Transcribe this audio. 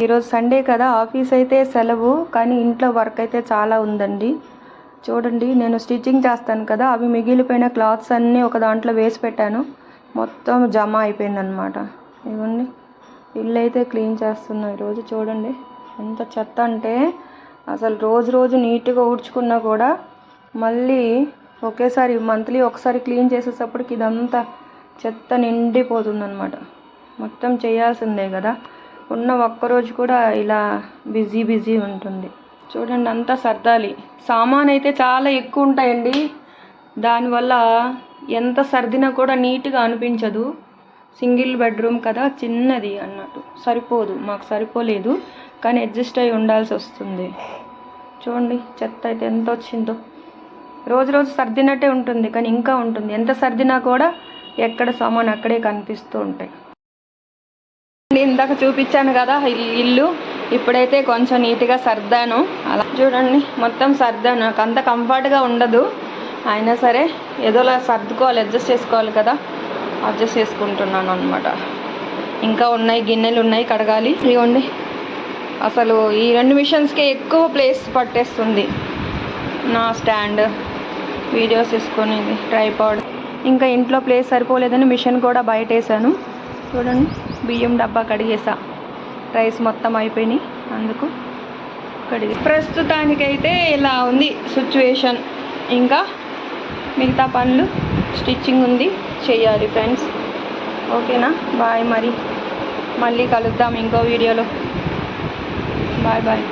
ఈరోజు సండే కదా, ఆఫీస్ అయితే సెలవు, కానీ ఇంట్లో వర్క్ అయితే చాలా ఉందండి. చూడండి, నేను స్టిచ్చింగ్ చేస్తాను కదా, అవి మిగిలిపోయిన క్లాత్స్ అన్నీ ఒక దాంట్లో వేసి పెట్టాను. మొత్తం జమ అయిపోయిందనమాట. ఇవ్వండి, ఇల్లు అయితే క్లీన్ చేస్తున్నాను ఈరోజు. చూడండి ఎంత చెత్త అంటే, అసలు రోజు నీట్గా ఊడ్చుకున్నా కూడా మళ్ళీ ఒకేసారి మంత్లీ ఒకసారి క్లీన్ చేసేటప్పటికి ఇదంతా చెత్త నిండిపోతుందన్నమాట. మొత్తం చేయాల్సిందే కదా, ఉన్న ఒక్కరోజు కూడా ఇలా బిజీ ఉంటుంది. చూడండి, అంతా సర్దాలి. సామాన్ అయితే చాలా ఎక్కువ ఉంటాయండి, దానివల్ల ఎంత సర్దినా కూడా నీట్గా అనిపించదు. సింగిల్ బెడ్రూమ్ కదా, చిన్నది అన్నట్టు, సరిపోదు, మాకు సరిపోలేదు, కానీ అడ్జస్ట్ అయి ఉండాల్సి వస్తుంది. చూడండి చెత్త అయితే ఎంత వచ్చిందో. రోజు సర్దినట్టే ఉంటుంది, కానీ ఇంకా ఉంటుంది. ఎంత సర్దినా కూడా ఎక్కడ సామాన్ అక్కడే కనిపిస్తూ ఉంటాయి. ఇందాక చూపించాను కదా ఇల్లు, ఇప్పుడైతే కొంచెం నీట్గా సర్దాను. అలా చూడండి, మొత్తం సర్దాను. నాకు అంత కంఫర్ట్గా ఉండదు, అయినా సరే ఏదోలా సర్దుకోవాలి, అడ్జస్ట్ చేసుకోవాలి కదా, అడ్జస్ట్ చేసుకుంటున్నాను అనమాట. ఇంకా ఉన్నాయి, గిన్నెలు ఉన్నాయి కడగాలి. ఇవ్వండి, అసలు ఈ 2 మిషన్స్కే ఎక్కువ ప్లేస్ పట్టేస్తుంది. నా స్టాండ్, వీడియోస్ తీసుకునేది, ట్రైపాడ్, ఇంకా ఇంట్లో ప్లేస్ సరిపోలేదని మిషన్ కూడా బయట వేసాను. చూడండి, బియ్యం డబ్బా కడిగేసా, రైస్ మొత్తం అయిపోయినాయి, అందుకు కడిగి. ప్రస్తుతానికైతే ఇలా ఉంది సిచ్యువేషన్. ఇంకా మిగతా పనులు స్టిచ్చింగ్ ఉంది, చెయ్యాలి ఫ్రెండ్స్. ఓకేనా, బాయ్. మళ్ళీ కలుద్దాం ఇంకో వీడియోలో. బాయ్.